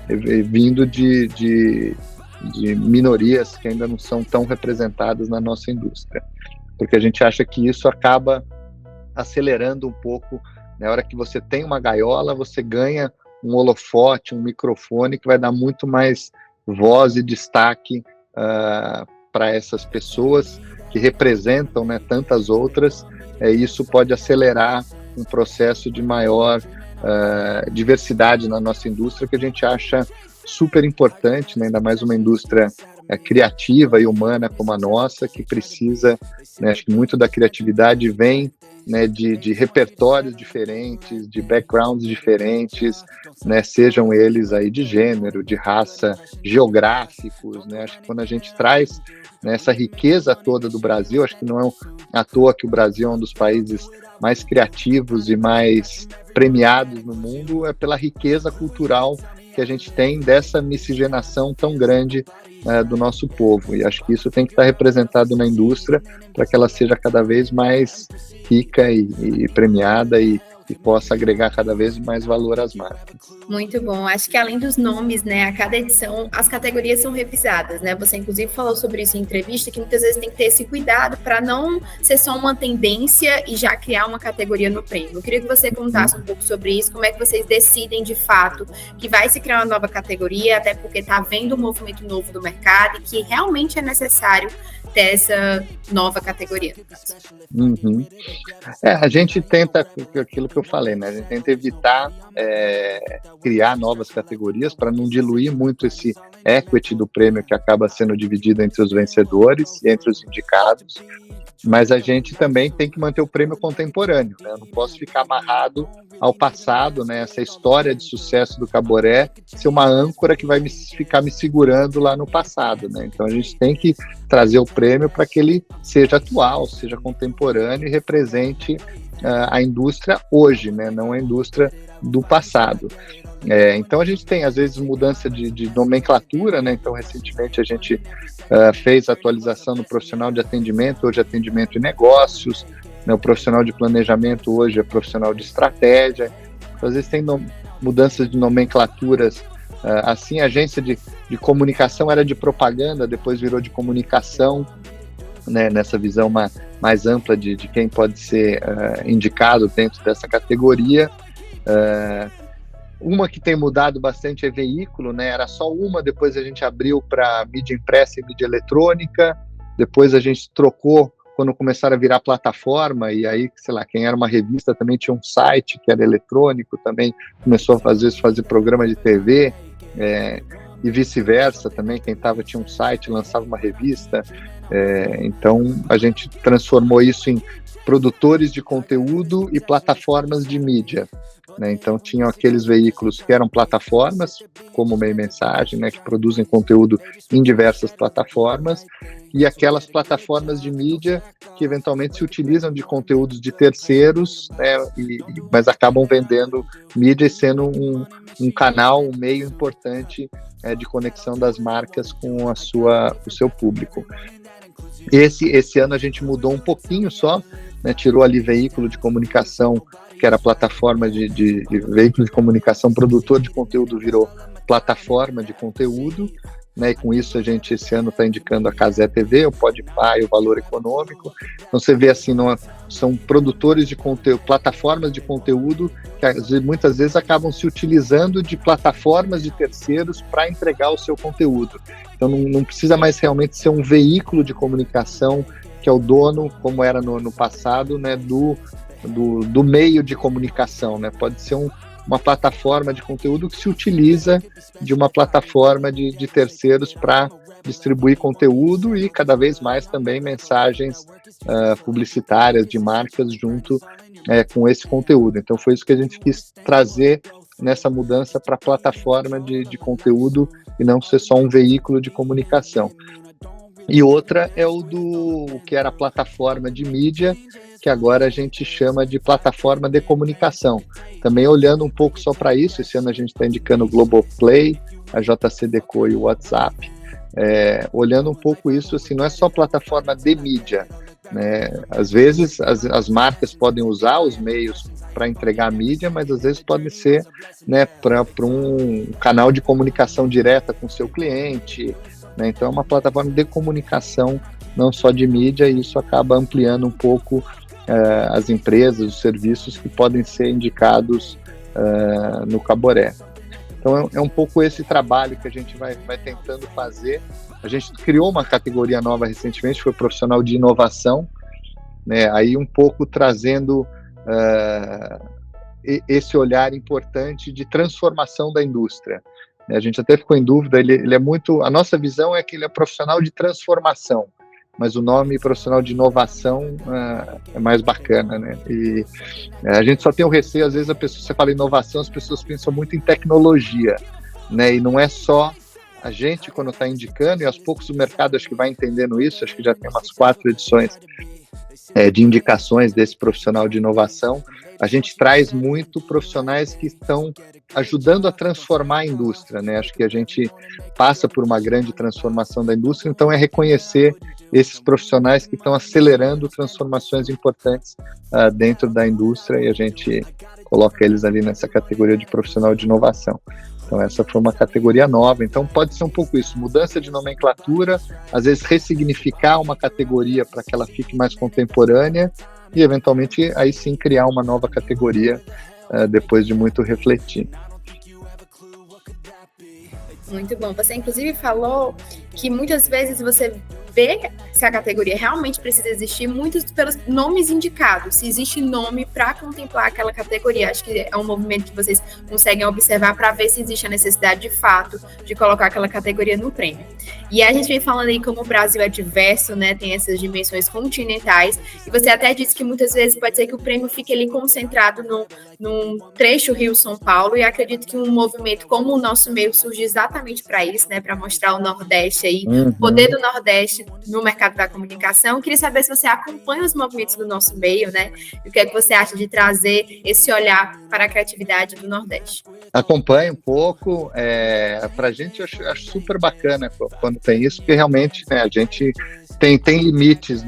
B: vindo de minorias que ainda não são tão representadas na nossa indústria. Porque a gente acha que isso acaba acelerando um pouco, na hora que você tem uma gaiola, você ganha um holofote, um microfone que vai dar muito mais voz e destaque para essas pessoas que representam, né, tantas outras. Isso pode acelerar um processo de maior diversidade na nossa indústria, que a gente acha super importante, né, ainda mais uma indústria criativa e humana como a nossa, que precisa, né, acho que muito da criatividade vem né, de repertórios diferentes, de backgrounds diferentes, né, sejam eles aí de gênero, de raça, geográficos, né? Acho que quando a gente traz, né, essa riqueza toda do Brasil, acho que não é à toa que o Brasil é um dos países mais criativos e mais premiados no mundo, é pela riqueza cultural que a gente tem dessa miscigenação tão grande do nosso povo, e acho que isso tem que estar representado na indústria para que ela seja cada vez mais rica e premiada e possa agregar cada vez mais valor às marcas.
A: Muito bom. Acho que além dos nomes, né, a cada edição, as categorias são revisadas, né? Você, inclusive, falou sobre isso em entrevista, que muitas vezes tem que ter esse cuidado para não ser só uma tendência e já criar uma categoria no prêmio. Eu queria que você contasse um pouco sobre isso, como é que vocês decidem, de fato, que vai se criar uma nova categoria, até porque está havendo um movimento novo do mercado e que realmente é necessário ter essa nova categoria.
B: Uhum. A gente tenta, aquilo que eu falei, né? A gente tenta evitar criar novas categorias para não diluir muito esse equity do prêmio que acaba sendo dividido entre os vencedores e entre os indicados, mas a gente também tem que manter o prêmio contemporâneo, né? Eu não posso ficar amarrado ao passado, né? Essa história de sucesso do Caboré ser uma âncora que vai ficar me segurando lá no passado, né? Então a gente tem que trazer o prêmio para que ele seja atual, seja contemporâneo e represente a indústria hoje, né? Não a indústria do passado. Então a gente tem às vezes mudança de nomenclatura, né? Então recentemente a gente fez atualização no profissional de atendimento, hoje atendimento e negócios, né? O profissional de planejamento hoje é profissional de estratégia. Então, às vezes tem mudanças de nomenclaturas, assim, a agência de comunicação era de propaganda, depois virou de comunicação, né? Nessa visão mais ampla de quem pode ser indicado dentro dessa categoria. Uma que tem mudado bastante é veículo, né? Era só uma, depois a gente abriu para mídia impressa e mídia eletrônica, depois a gente trocou quando começaram a virar plataforma, e aí, sei lá, quem era uma revista também tinha um site que era eletrônico, também começou às vezes fazer programa de TV, e vice-versa também, quem tinha um site, lançava uma revista, então a gente transformou isso em produtores de conteúdo e plataformas de mídia, né? Então tinham aqueles veículos que eram plataformas, como Meio Mensagem, né, que produzem conteúdo em diversas plataformas, e aquelas plataformas de mídia que eventualmente se utilizam de conteúdos de terceiros, né, mas acabam vendendo mídia e sendo um canal, um meio importante de conexão das marcas com o seu público. Esse ano a gente mudou um pouquinho só, né, tirou ali veículo de comunicação, que era plataforma de veículo de comunicação, produtor de conteúdo virou plataforma de conteúdo, né, e com isso a gente esse ano está indicando a Cazé TV, o Podpah e o Valor Econômico. Então você vê assim, são produtores de conteúdo, plataformas de conteúdo que muitas vezes acabam se utilizando de plataformas de terceiros para entregar o seu conteúdo. Então não precisa mais realmente ser um veículo de comunicação que é o dono, como era no passado, né, do meio de comunicação, né? Pode ser uma plataforma de conteúdo que se utiliza de uma plataforma de terceiros para distribuir conteúdo e cada vez mais também mensagens publicitárias de marcas junto com esse conteúdo. Então foi isso que a gente quis trazer nessa mudança para a plataforma de conteúdo e não ser só um veículo de comunicação. E outra é o que era a plataforma de mídia, que agora a gente chama de plataforma de comunicação. Também olhando um pouco só para isso, esse ano a gente está indicando o Globoplay, a JCDecaux e o WhatsApp. Olhando um pouco isso, assim, não é só plataforma de mídia, né? Às vezes as marcas podem usar os meios para entregar a mídia, mas às vezes pode ser, né, para um canal de comunicação direta com o seu cliente, né? Então é uma plataforma de comunicação, não só de mídia, e isso acaba ampliando um pouco as empresas, os serviços que podem ser indicados no Caboré. Então é um pouco esse trabalho que a gente vai tentando fazer. A gente criou uma categoria nova recentemente, foi profissional de inovação, né? Aí um pouco trazendo esse olhar importante de transformação da indústria. A gente até ficou em dúvida, ele é muito... A nossa visão é que ele é profissional de transformação, mas o nome profissional de inovação é mais bacana, né? E a gente só tem o receio, às vezes você fala inovação, as pessoas pensam muito em tecnologia, né? E não é só a gente quando está indicando, e aos poucos o mercado acho que vai entendendo isso, acho que já tem umas 4 edições de indicações desse profissional de inovação. A gente traz muito profissionais que estão ajudando a transformar a indústria, né? Acho que a gente passa por uma grande transformação da indústria, então é reconhecer esses profissionais que estão acelerando transformações importantes dentro da indústria, e a gente coloca eles ali nessa categoria de profissional de inovação. Então essa foi uma categoria nova, então pode ser um pouco isso, mudança de nomenclatura, às vezes ressignificar uma categoria para que ela fique mais contemporânea e eventualmente aí sim criar uma nova categoria depois de muito refletir.
A: Muito bom. Você inclusive falou que muitas vezes você vê se a categoria realmente precisa existir, muitos pelos nomes indicados, se existe nome para contemplar aquela categoria. Acho que é um movimento que vocês conseguem observar para ver se existe a necessidade de fato de colocar aquela categoria no prêmio. E a gente vem falando aí como o Brasil é diverso, né, tem essas dimensões continentais, e você até disse que muitas vezes pode ser que o prêmio fique ali concentrado num trecho Rio-São Paulo, e acredito que um movimento como o nosso meio surge exatamente para isso, né, para mostrar o Nordeste aí, o poder do Nordeste no mercado da comunicação. Queria saber se você acompanha os movimentos do nosso meio, né, e o que é que você acha de trazer esse olhar para a criatividade do Nordeste.
B: Acompanho um pouco, para a gente eu acho super bacana quando tem isso, porque realmente, né, a gente tem limites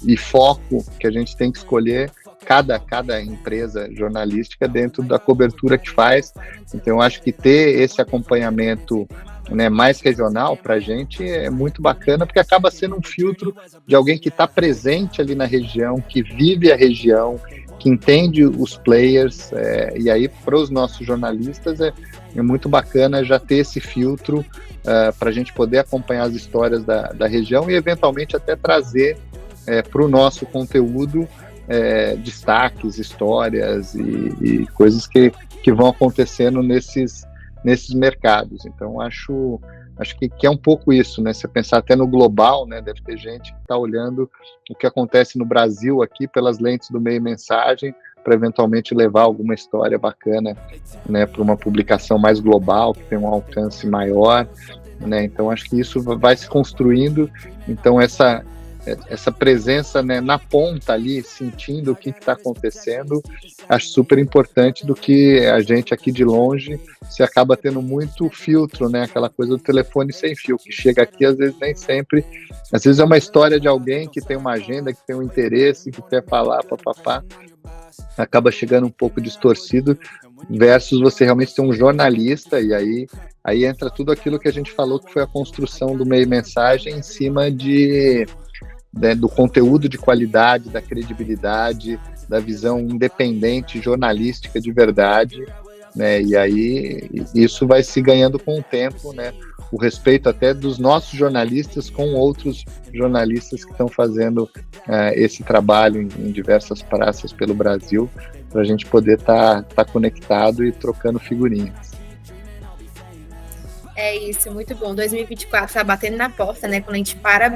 B: e foco que a gente tem que escolher cada empresa jornalística dentro da cobertura que faz. Então eu acho que ter esse acompanhamento, né, mais regional para a gente é muito bacana, porque acaba sendo um filtro de alguém que está presente ali na região, que vive a região, que entende os players, e aí para os nossos jornalistas é muito bacana já ter esse filtro para a gente poder acompanhar as histórias da região e eventualmente até trazer para o nosso conteúdo destaques, histórias e coisas que vão acontecendo nesses mercados. Então acho que é um pouco isso, né? Se pensar até no global, né? Deve ter gente que está olhando o que acontece no Brasil aqui pelas lentes do meio mensagem, para eventualmente levar alguma história bacana, né, para uma publicação mais global, que tem um alcance maior, né? Então acho que isso vai se construindo. Então essa presença, né, na ponta ali, sentindo o que está acontecendo, acho super importante, do que a gente aqui de longe se acaba tendo muito filtro, né, aquela coisa do telefone sem fio, que chega aqui às vezes nem sempre, às vezes é uma história de alguém que tem uma agenda, que tem um interesse, que quer falar, papapá, acaba chegando um pouco distorcido, versus você realmente ter um jornalista, e aí entra tudo aquilo que a gente falou, que foi a construção do meio mensagem em cima do conteúdo de qualidade, da credibilidade, da visão independente, jornalística de verdade, né? E aí isso vai se ganhando com o tempo, né? O respeito até dos nossos jornalistas com outros jornalistas que estão fazendo esse trabalho em diversas praças pelo Brasil, para a gente poder tá conectado e trocando figurinhas.
A: É isso, muito bom. 2024 está batendo na porta, né? Quando a gente para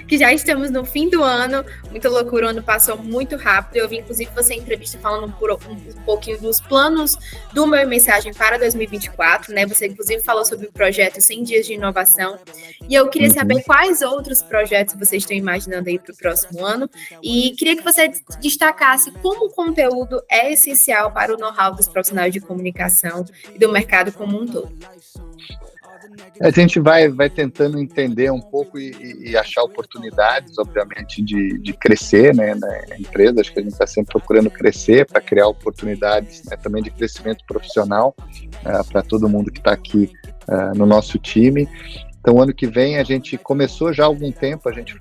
A: que já estamos no fim do ano, muita loucura, o ano passou muito rápido. Eu vi, inclusive, você em entrevista falando um pouquinho dos planos do Meu Mensagem para 2024, né? Você, inclusive, falou sobre o projeto 100 Dias de Inovação. E eu queria saber quais outros projetos vocês estão imaginando aí para o próximo ano. E queria que você destacasse como o conteúdo é essencial para o know-how dos profissionais de comunicação e do mercado como um todo.
B: A gente vai tentando entender um pouco e achar oportunidades, obviamente, de crescer, né, na empresa. Acho que a gente está sempre procurando crescer para criar oportunidades, né, também de crescimento profissional para todo mundo que está aqui no nosso time. Então, ano que vem, a gente começou já há algum tempo, a gente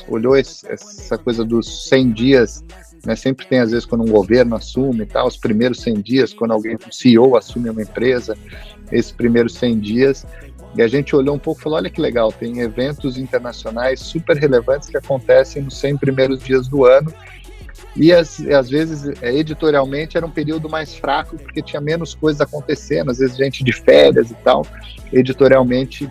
B: olhou essa coisa dos 100 dias, né, sempre tem, às vezes, quando um governo assume e tal, os primeiros 100 dias, quando um CEO assume uma empresa, esses primeiros 100 dias, e a gente olhou um pouco e falou, olha que legal, tem eventos internacionais super relevantes que acontecem nos 100 primeiros dias do ano, e às vezes, editorialmente, era um período mais fraco, porque tinha menos coisas acontecendo, às vezes gente de férias e tal, editorialmente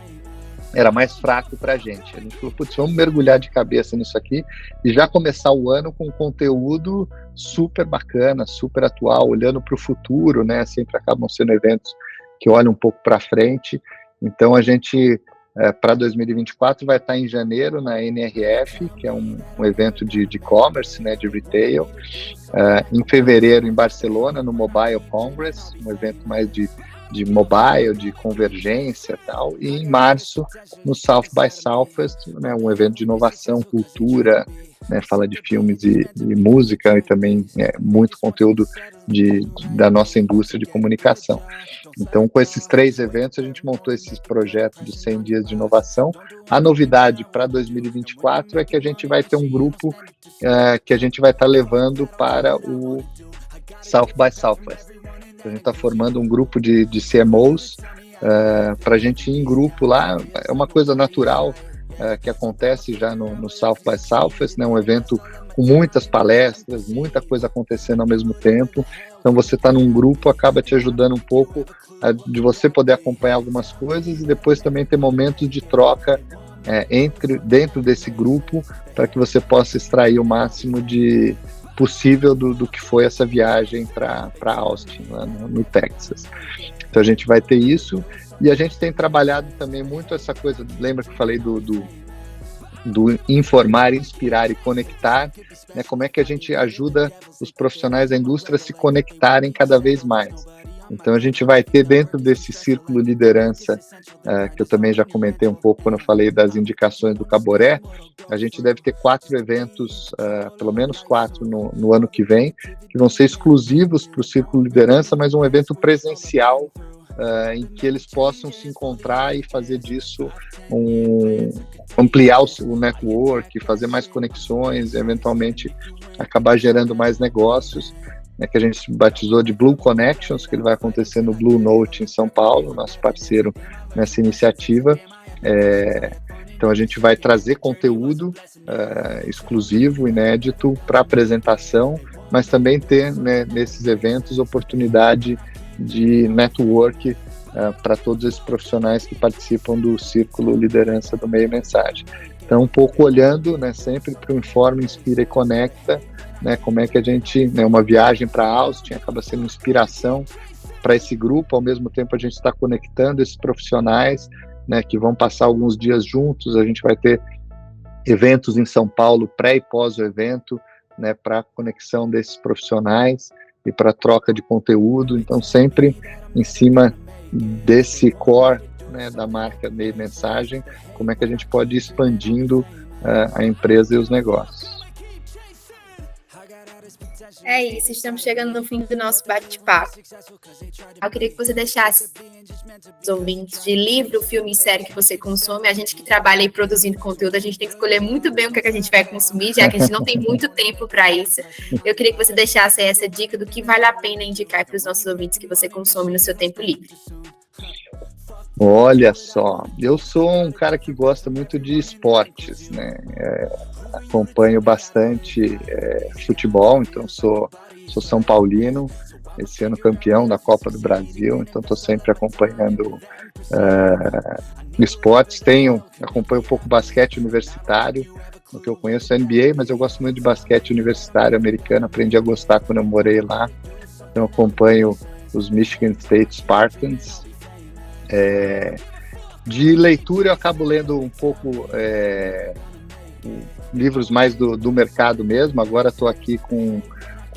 B: era mais fraco para a gente. A gente falou, putz, vamos mergulhar de cabeça nisso aqui e já começar o ano com conteúdo super bacana, super atual, olhando para o futuro, né? Sempre acabam sendo eventos que olham um pouco para frente. Então a gente, para 2024, vai estar em janeiro na NRF, que é um evento de e-commerce, né, de retail. Em fevereiro em Barcelona, no Mobile Congress, um evento mais de mobile, de convergência e tal, e em março no South by Southwest, né, um evento de inovação, cultura, né, fala de filmes e música e também muito conteúdo da nossa indústria de comunicação. Então, com esses 3 eventos, a gente montou esse projeto de 100 dias de inovação. A novidade para 2024 é que a gente vai ter um grupo que a gente vai estar levando para o South by Southwest. A gente está formando um grupo de CMOs para a gente ir em grupo lá. É uma coisa natural que acontece já no South by Southwest, né? Um evento com muitas palestras, muita coisa acontecendo ao mesmo tempo. Então você está num grupo, acaba te ajudando um pouco de você poder acompanhar algumas coisas e depois também ter momentos de troca dentro desse grupo para que você possa extrair o máximo possível do que foi essa viagem para Austin, lá no Texas. Então a gente vai ter isso, e a gente tem trabalhado também muito essa coisa, lembra que eu falei do informar, inspirar e conectar, né? Como é que a gente ajuda os profissionais da indústria a se conectarem cada vez mais. Então a gente vai ter dentro desse círculo liderança, que eu também já comentei um pouco quando eu falei das indicações do Caboré, a gente deve ter 4 eventos, pelo menos 4 no ano que vem, que vão ser exclusivos para o círculo liderança, mas um evento presencial, em que eles possam se encontrar e fazer disso ampliar o network, fazer mais conexões, eventualmente acabar gerando mais negócios, né, que a gente batizou de Blue Connections, que ele vai acontecer no Blue Note em São Paulo, nosso parceiro nessa iniciativa. Então a gente vai trazer conteúdo exclusivo, inédito para apresentação, mas também ter, né, nesses eventos oportunidade de network para todos esses profissionais que participam do Círculo Liderança do Meio Mensagem. Então, um pouco olhando, né, sempre para o Informa, Inspira e Conecta, né, como é que a gente, né, uma viagem para Austin acaba sendo inspiração para esse grupo, ao mesmo tempo a gente está conectando esses profissionais, né, que vão passar alguns dias juntos, a gente vai ter eventos em São Paulo, pré e pós o evento, né, para conexão desses profissionais e para troca de conteúdo, então sempre em cima desse core, né, da marca Meio Mensagem, como é que a gente pode ir expandindo a empresa e os negócios.
A: É isso, estamos chegando no fim do nosso bate-papo. Eu queria que você deixasse os ouvintes de livro, filme e série que você consome. A gente que trabalha aí produzindo conteúdo, a gente tem que escolher muito bem o que a gente vai consumir, já que a gente não tem muito tempo para isso. Eu queria que você deixasse essa dica do que vale a pena indicar para os nossos ouvintes que você consome no seu tempo livre.
B: Olha só, eu sou um cara que gosta muito de esportes, né? Acompanho bastante futebol, então sou São Paulino, esse ano campeão da Copa do Brasil, então estou sempre acompanhando esportes. Acompanho um pouco basquete universitário, o que eu conheço é NBA, mas eu gosto muito de basquete universitário americano, aprendi a gostar quando eu morei lá, então acompanho os Michigan State Spartans. De leitura eu acabo lendo um pouco livros mais do mercado mesmo. Agora estou aqui com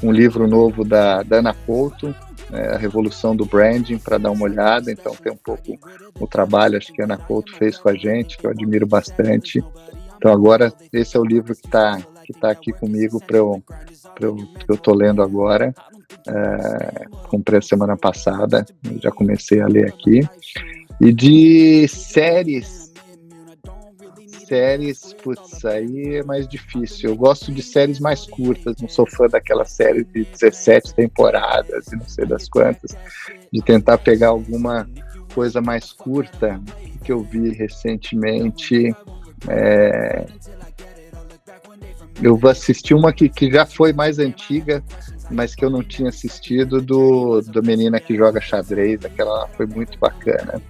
B: um livro novo da Ana Couto, A Revolução do Branding, para dar uma olhada, então tem um pouco o trabalho, acho que a Ana Couto fez com a gente, que eu admiro bastante. Então agora esse é o livro que tá aqui comigo que eu estou lendo agora. Comprei a semana passada, já comecei a ler aqui. E de séries, putz, aí é mais difícil. Eu gosto de séries mais curtas, não sou fã daquela série de 17 temporadas e não sei das quantas, de tentar pegar alguma coisa mais curta. Que eu vi recentemente, eu vou assistir uma que já foi mais antiga, mas que eu não tinha assistido, do Menina que Joga Xadrez, aquela foi muito bacana.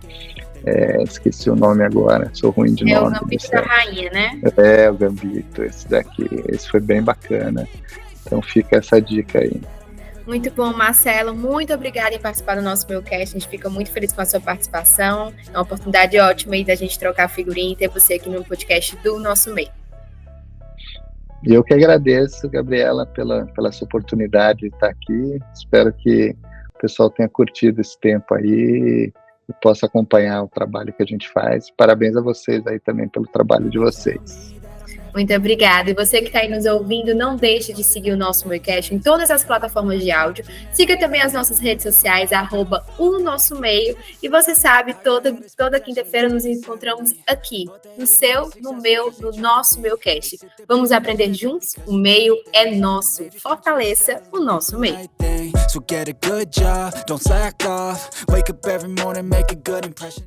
B: Esqueci o nome agora, sou ruim de nome.
A: É o Gambito da Rainha, né?
B: O Gambito, esse foi bem bacana. Então fica essa dica aí.
A: Muito bom, Marcelo. Muito obrigada em participar do nosso Meucast. A gente fica muito feliz com a sua participação. É uma oportunidade ótima aí da gente trocar figurinha e ter você aqui no podcast do Nosso Meio.
B: E eu que agradeço, Gabriela, pela sua oportunidade de estar aqui. Espero que o pessoal tenha curtido esse tempo aí e possa acompanhar o trabalho que a gente faz. Parabéns a vocês aí também pelo trabalho de vocês.
A: Muito obrigada. E você que está aí nos ouvindo, não deixe de seguir o nosso Meucast em todas as plataformas de áudio. Siga também as nossas redes sociais, @o_nosso_meio. E você sabe, toda quinta-feira nos encontramos aqui, no seu, no meu, no nosso Meucast. Vamos aprender juntos? O meio é nosso. Fortaleça o nosso meio. So get a good job, don't slack off. Wake up every morning, make a good impression.